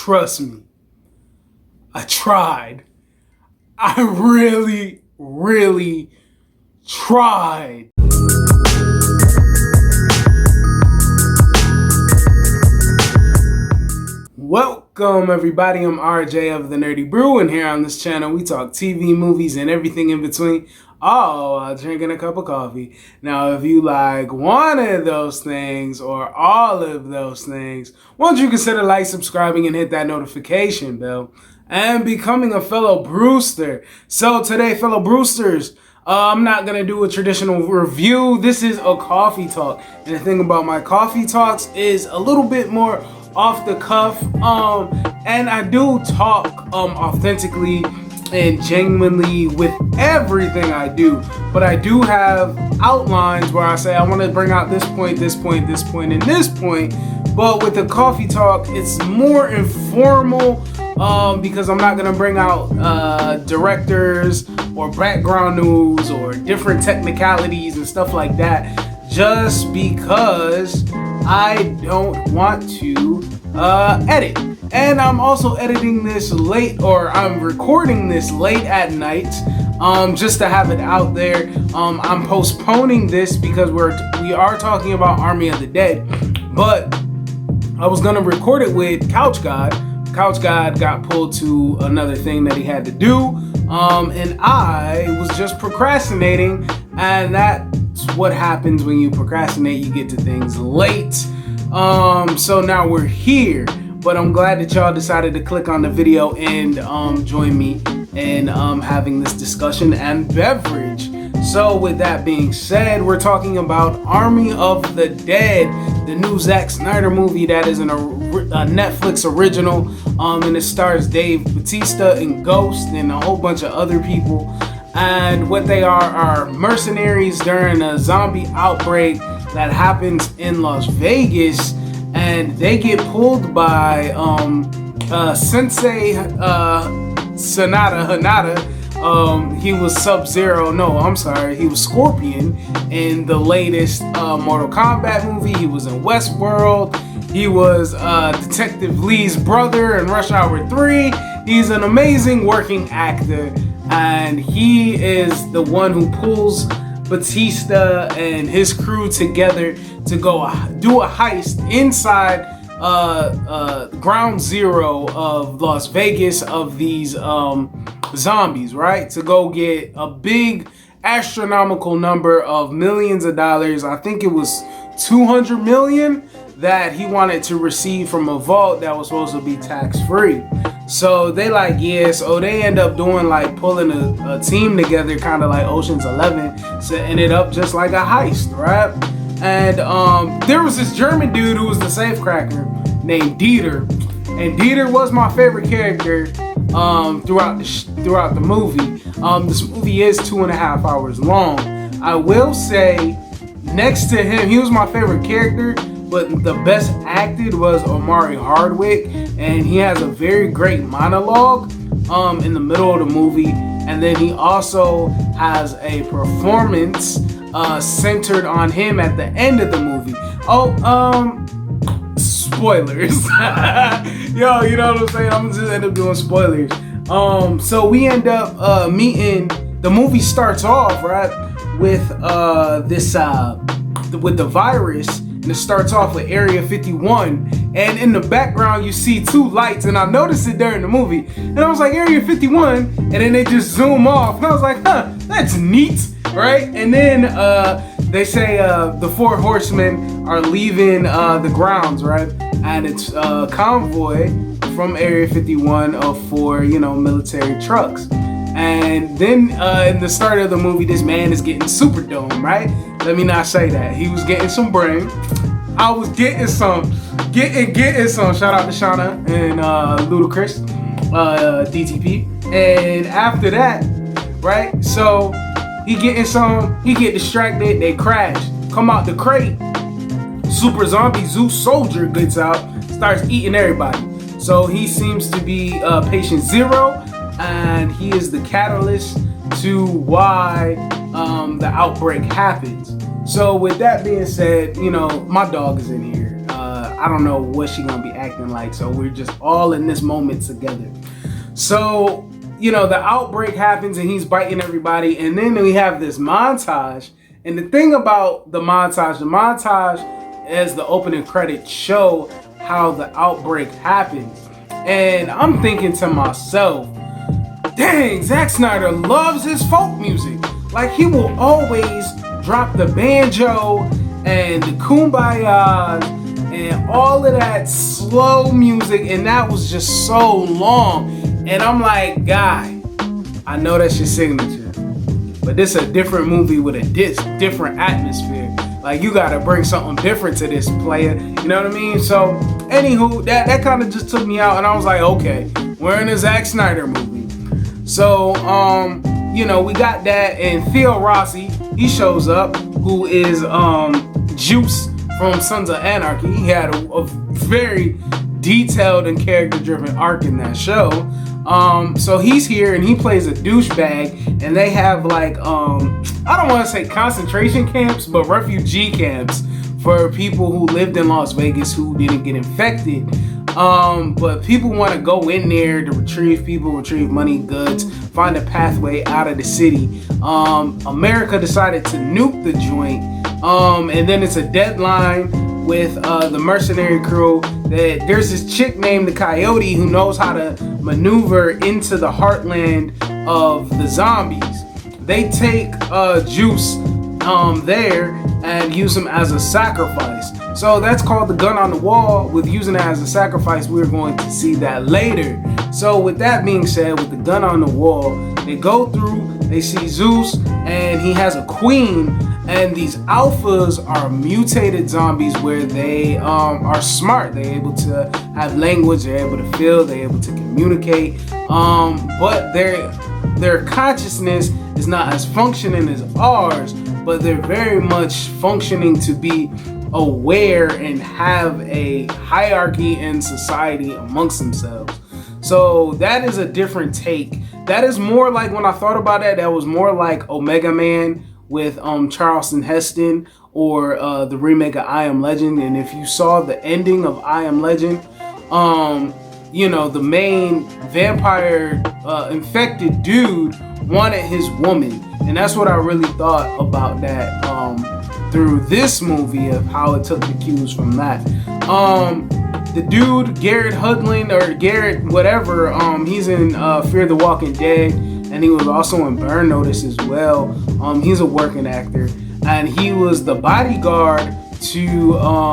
trust me, I tried. I really, really tried. Welcome everybody, I'm RJ of The Nerdy Brew, and here on this channel we talk TV, movies, and everything in between, all while drinking a cup of coffee. Now if you like one of those things or all of those things, why don't you consider like, subscribing, and hit that notification bell, and becoming a fellow Brewster. So today, fellow Brewsters, I'm not going to do a traditional review. This is a coffee talk, and the thing about my coffee talks is a little bit more off the cuff, and I do talk authentically and genuinely with everything I do, but I do have outlines where I say I want to bring out this point, this point, this point, and this point. But with the coffee talk, it's more informal, because I'm not going to bring out directors or background news or different technicalities and stuff like that, just because I don't want to edit. And I'm also editing this late, or I'm recording this late at night, just to have it out there. I'm postponing this because we are talking about Army of the Dead, but I was gonna record it with Couch God. Couch God got pulled to another thing that he had to do, and I was just procrastinating, and that's what happens when you procrastinate. You get to things late. So now we're here, but I'm glad that y'all decided to click on the video and join me in having this discussion and beverage. So with that being said, we're talking about Army of the Dead, the new Zack Snyder movie that is a Netflix original, and it stars Dave Bautista and Ghost and a whole bunch of other people. And what they are mercenaries during a zombie outbreak that happens in Las Vegas, and they get pulled by Sensei Hanada. He was Sub-Zero. No, I'm sorry. He was Scorpion in the latest Mortal Kombat movie. He was in Westworld. He was Detective Lee's brother in Rush Hour 3. He's an amazing working actor, and he is the one who pulls Batista and his crew together to go do a heist inside ground zero of Las Vegas of these zombies, right? To go get a big astronomical number of millions of dollars. I think it was 200 million that he wanted to receive from a vault that was supposed to be tax-free. So they so they end up doing pulling a team together, kind of like Ocean's 11, setting it up just like a heist, right? And there was this German dude who was the safecracker named Dieter, and Dieter was my favorite character throughout the movie. This movie is 2.5 hours long. I will say, next to him, he was my favorite character, but the best acted was Omari Hardwick, and he has a very great monologue in the middle of the movie, and then he also has a performance centered on him at the end of the movie. Spoilers. Yo, you know what I'm saying? I'm gonna just end up doing spoilers. So we end up meeting. The movie starts off right with with the virus. And it starts off with Area 51, and in the background you see two lights, and I noticed it during the movie, and I was like, Area 51, and then they just zoom off, and I was like, that's neat, right? And then they say the 4 horsemen are leaving the grounds, right? And it's a convoy from Area 51 of 4, military trucks. And then in the start of the movie, this man is getting super dome, right? Let me not say that. He was getting some brain. I was getting some. Shout out to Shauna and Ludacris, DTP. And after that, right? So he getting some. He get distracted. They crash. Come out the crate. Super zombie Zeus soldier gets out. Starts eating everybody. So he seems to be patient 0. And he is the catalyst to why the outbreak happens. So with that being said, my dog is in here. I don't know what she gonna be acting like. So we're just all in this moment together. So, you know, the outbreak happens and he's biting everybody. And then we have this montage. And the thing about the montage as the opening credits show how the outbreak happens. And I'm thinking to myself, dang, Zack Snyder loves his folk music. Like, he will always drop the banjo and the kumbaya and all of that slow music, and that was just so long. And I'm like, guy, I know that's your signature, but this is a different movie with a different atmosphere. Like, you gotta bring something different to this, player. You know what I mean? So, anywho, that kind of just took me out, and I was like, okay, we're in a Zack Snyder movie. So, you know, we got that, and Theo Rossi, he shows up, who is Juice from Sons of Anarchy. He had a very detailed and character-driven arc in that show. So he's here and he plays a douchebag, and they have like, I don't want to say concentration camps, but refugee camps for people who lived in Las Vegas who didn't get infected. But people want to go in there to retrieve money, goods, find a pathway out of the city. America decided to nuke the joint. And then it's a deadline with the mercenary crew. That there's this chick named the Coyote who knows how to maneuver into the heartland of the zombies. They take Juice there and use him as a sacrifice. So that's called the gun on the wall. With using it as a sacrifice, we're going to see that later. So with that being said, with the gun on the wall, they go through, they see Zeus, and he has a queen. And these alphas are mutated zombies where they are smart. They're able to have language, they're able to feel, they're able to communicate. But their consciousness is not as functioning as ours, but they're very much functioning to be aware and have a hierarchy in society amongst themselves. So that is a different take. That is more like, when I thought about that, that was more like Omega Man with Charleston Heston, or the remake of I Am Legend. And if you saw the ending of I Am Legend, you know, the main vampire infected dude wanted his woman. And that's what I really thought about that through this movie, of how it took the cues from that. The dude, Garrett Hudlin, or Garrett whatever, he's in Fear the Walking Dead, and he was also in Burn Notice as well. He's a working actor, and he was the bodyguard to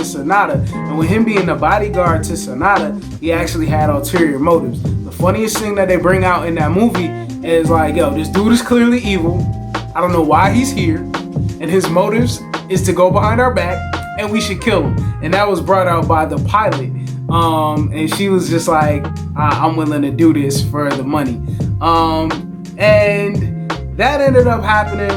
Sonata. And with him being the bodyguard to Sonata, he actually had ulterior motives. The funniest thing that they bring out in that movie is like, yo, this dude is clearly evil. I don't know why he's here, and his motives is to go behind our back, and we should kill him. And that was brought out by the pilot. And she was just like, I'm willing to do this for the money. And that ended up happening.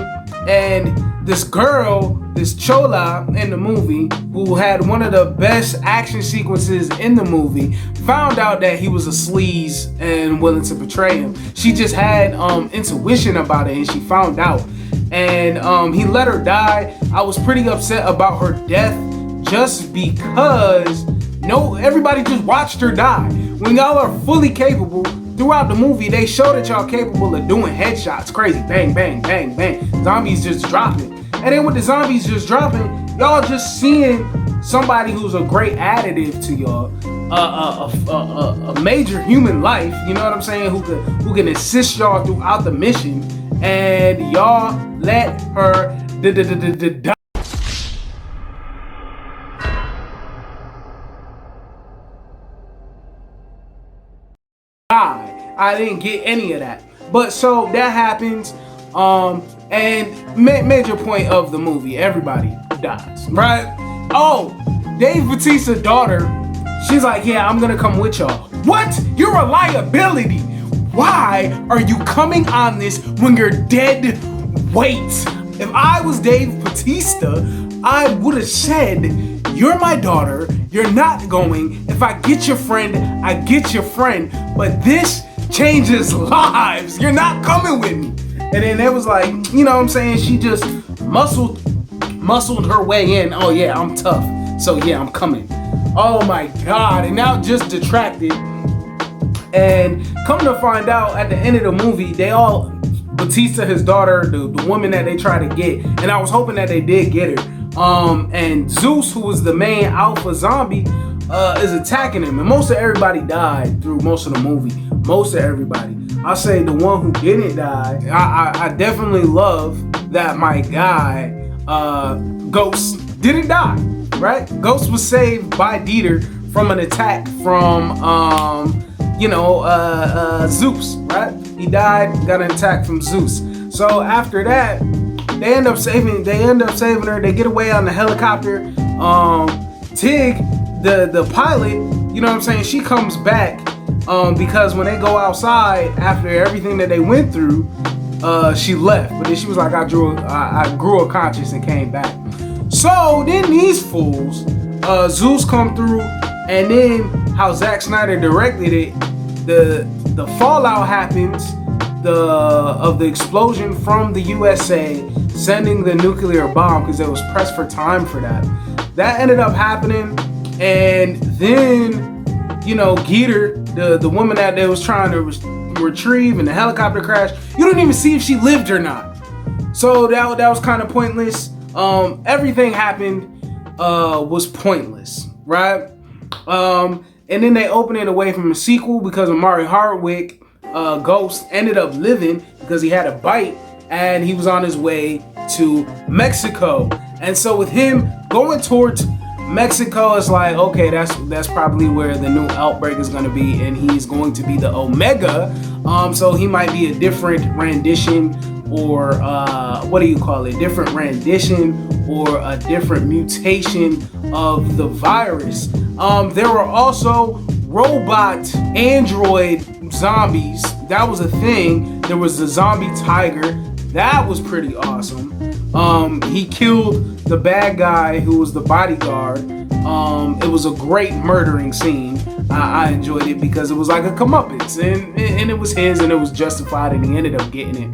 And this girl, this Chola in the movie, who had one of the best action sequences in the movie, found out that he was a sleaze and willing to betray him. She just had intuition about it, and she found out. And he let her die. I was pretty upset about her death, just because everybody just watched her die. When y'all are fully capable, throughout the movie, they show that y'all capable of doing headshots. Crazy, bang, bang, bang, bang. Zombies just dropping. And then with the zombies just dropping, y'all just seeing somebody who's a great additive to y'all. A major human life, you know what I'm saying, who can assist y'all throughout the mission. And y'all let her die. I didn't get any of that. But so that happens. And major point of the movie, everybody dies, right? Oh, Dave Bautista's daughter, she's like, yeah, I'm gonna come with y'all. What? You're a liability. Why are you coming on this when you're dead weight? If I was Dave Bautista, I would have said, you're my daughter, you're not going. If I get your friend, I get your friend. But this changes lives. You're not coming with me. And then it was like, you know what I'm saying? She just muscled her way in. Oh yeah, I'm tough. So yeah, I'm coming. Oh my God. And now just detracted. And come to find out at the end of the movie, Batista, his daughter, the woman that they try to get, and I was hoping that they did get her. And Zeus, who was the main alpha zombie, is attacking him. And most of everybody died through most of the movie. Most of everybody. I'll say the one who didn't die, I definitely love that my guy, Ghost, didn't die, right? Ghost was saved by Dieter from an attack from, Zeus, right? He died, got an attack from Zeus. So after that, they end up saving her. They get away on the helicopter. Tig, the pilot, you know what I'm saying? She comes back because when they go outside after everything that they went through, she left. But then she was like, I grew a conscience and came back. So then these fools, Zeus come through, and then how Zack Snyder directed it, the fallout happens of the explosion from the USA sending the nuclear bomb, because it was pressed for time for that. That ended up happening, and then Geeter, the woman that they was trying to retrieve in the helicopter crash, you don't even see if she lived or not. So that was kind of pointless. Everything happened was pointless, right? And then they opened it away from a sequel because Amari Hardwick, Ghost, ended up living because he had a bite and he was on his way to Mexico. And so with him going towards Mexico, it's like, okay, that's probably where the new outbreak is going to be, and he's going to be the Omega. So he might be a different rendition, or different rendition or a different mutation of the virus. There were also robot android zombies. That was a thing. There was the zombie tiger. That was pretty awesome. He killed the bad guy who was the bodyguard. It was a great murdering scene. I enjoyed it because it was like a comeuppance, and it was his, and it was justified, and he ended up getting it.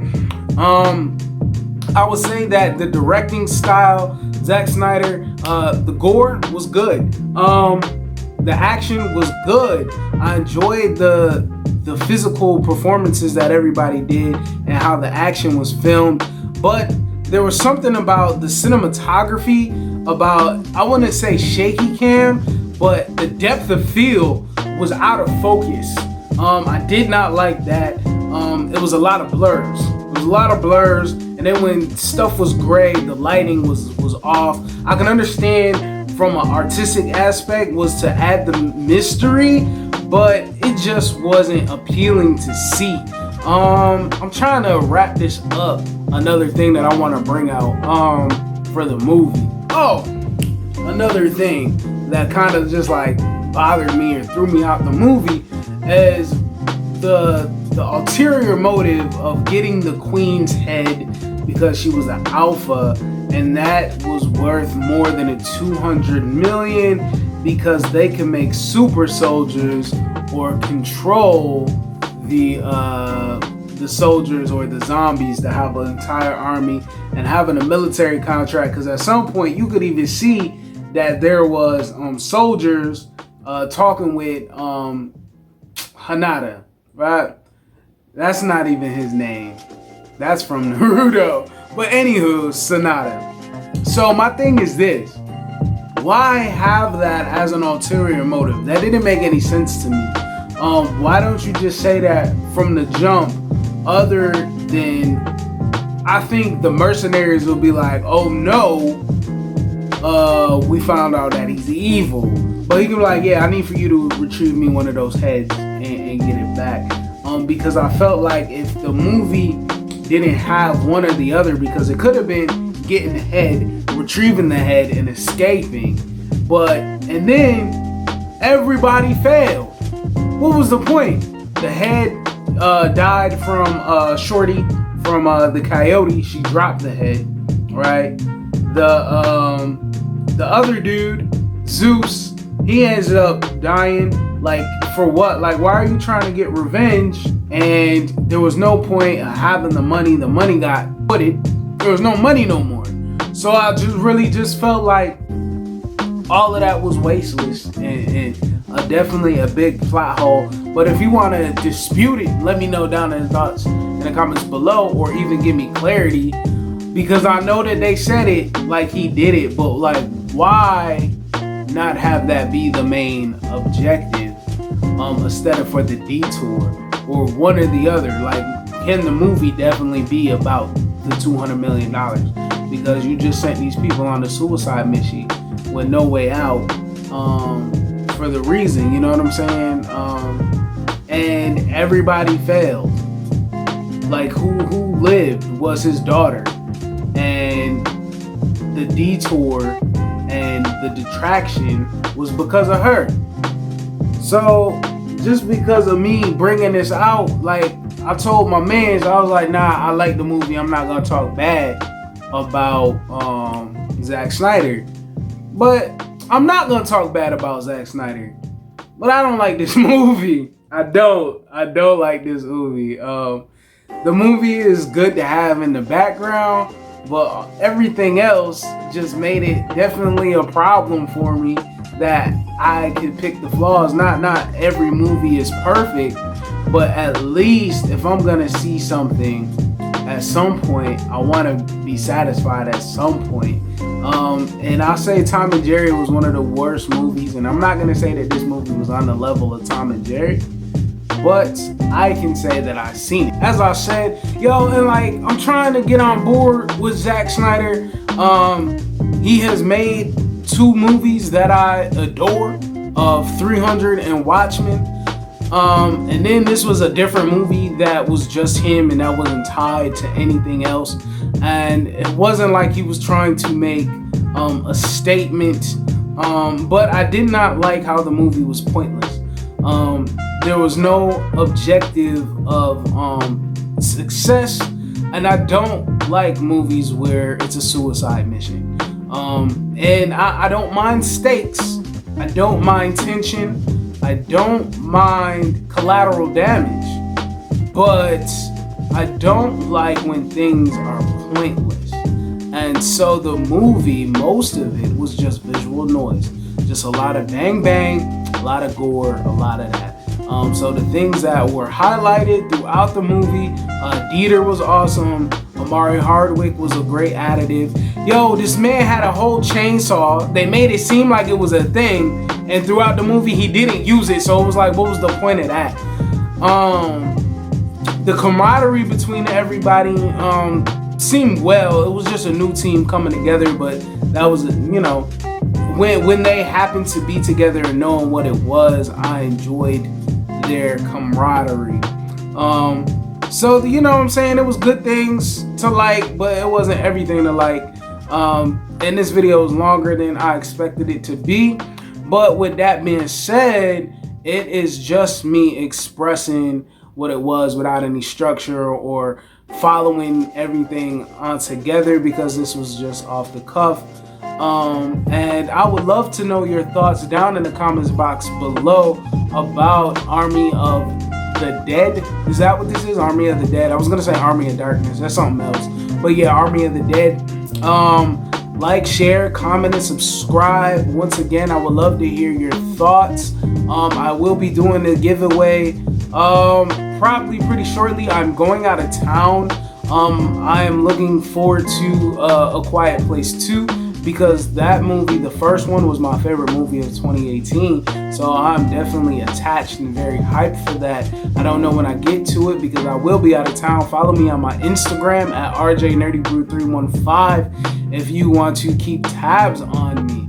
I would say that the directing style, Zack Snyder, the gore was good. The action was good. I enjoyed the physical performances that everybody did and how the action was filmed. But there was something about the cinematography, about, I wouldn't say shaky cam, but the depth of field was out of focus. I did not like that. It was a lot of blurs. And then when stuff was gray, the lighting was off. I can understand from an artistic aspect was to add the mystery, but it just wasn't appealing to see. I'm trying to wrap this up. Another thing that I want to bring out for the movie. Oh, another thing that kind of just like bothered me or threw me out the movie is the ulterior motive of getting the queen's head because she was an alpha, and that was worth more than a 200 million because they can make super soldiers or control the soldiers or the zombies that have an entire army and having a military contract. Because at some point you could even see that there was soldiers talking with Hanada, right? That's not even his name. That's from Naruto. But anywho, Sonata. So my thing is this. Why have that as an ulterior motive? That didn't make any sense to me. Why don't you just say that from the jump? Other than, I think the mercenaries will be like, oh no, we found out that he's evil. But he can be like, yeah, I need for you to retrieve me one of those heads and get it back. Because I felt like if the movie didn't have one or the other, because it could have been getting the head, retrieving the head, and escaping. And then everybody failed. What was the point? The head died from Shorty, from the coyote. She dropped the head, right? The other dude, Zeus, he ended up dying. Like, for what? Like, why are you trying to get revenge? And there was no point of having the money. The money got put it. There was no money no more. So I just really felt like all of that was wasteless and definitely a big plot hole. But if you want to dispute it, let me know down in the thoughts in the comments below, or even give me clarity, because I know that they said it like he did it, but like, why not have that be the main objective instead of for the detour, or one or the other? Like, can the movie definitely be about the $200 million? Because you just sent these people on a suicide mission with no way out, for the reason, you know what I'm saying? And everybody failed. Like, who lived was his daughter, and the detour and the detraction was because of her. So just because of me bringing this out, like, I told my mans, I was like, nah, I like the movie, I'm not gonna talk bad about Zack Snyder. But I'm not gonna talk bad about Zack Snyder. But I don't like this movie. I don't like this movie. The movie is good to have in the background, but everything else just made it definitely a problem for me that I could pick the flaws. Not every movie is perfect, but at least if I'm gonna see something at some point, I want to be satisfied at some point. And I'll say Tom and Jerry was one of the worst movies, and I'm not gonna say that this movie was on the level of Tom and Jerry, but I can say that I've seen it. As I said, yo, and like, I'm trying to get on board with Zack Snyder. He has made 2 movies that I adore, of 300 and Watchmen. And then this was a different movie that was just him and that wasn't tied to anything else. And it wasn't like he was trying to make a statement. But I did not like how the movie was pointless. There was no objective of success, and I don't like movies where it's a suicide mission. And I don't mind stakes, I don't mind tension, I don't mind collateral damage, but I don't like when things are pointless. And so the movie, most of it was just visual noise, just a lot of bang bang, a lot of gore, a lot of that. So the things that were highlighted throughout the movie, Dieter was awesome, Amari Hardwick was a great additive. Yo, this man had a whole chainsaw. They made it seem like it was a thing, and throughout the movie he didn't use it, so it was like, what was the point of that? The camaraderie between everybody seemed well. It was just a new team coming together, but that was, you know, when they happened to be together and knowing what it was, I enjoyed their camaraderie. So, you know what I'm saying, it was good things to like, but it wasn't everything to like. And this video was longer than I expected it to be. But with that being said, it is just me expressing what it was without any structure or following everything on together, because this was just off the cuff. And I would love to know your thoughts down in the comments box below about Army of the Dead. Is that what this is? Army of the Dead. I was gonna say Army of Darkness. That's something else. But yeah, Army of the Dead. Like, share, comment, and subscribe. Once again, I would love to hear your thoughts. I will be doing a giveaway probably pretty shortly. I'm going out of town. I am looking forward to A Quiet Place 2, because that movie, the first one, was my favorite movie of 2018. So I'm definitely attached and very hyped for that. I don't know when I get to it because I will be out of town. Follow me on my Instagram at rjnerdybrew315 if you want to keep tabs on me.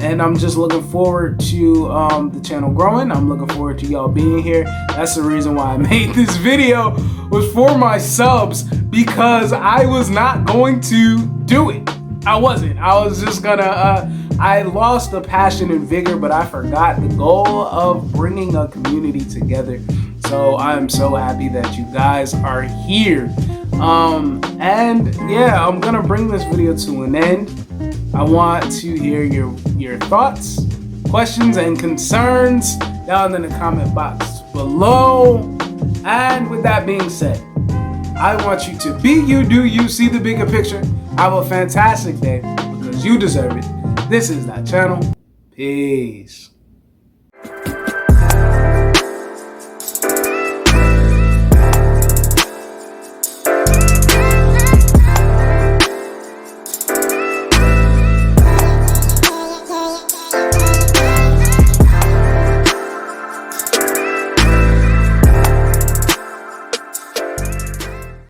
And I'm just looking forward to the channel growing. I'm looking forward to y'all being here. That's the reason why I made this video, was for my subs, because I was not going to do it. I wasn't. I was just gonna, I lost the passion and vigor, but I forgot the goal of bringing a community together. So I'm so happy that you guys are here. And yeah, I'm gonna bring this video to an end. I want to hear your thoughts, questions, and concerns down in the comment box below. And with that being said, I want you to be you, do you, see the bigger picture. Have a fantastic day, because you deserve it. This is that channel. Peace.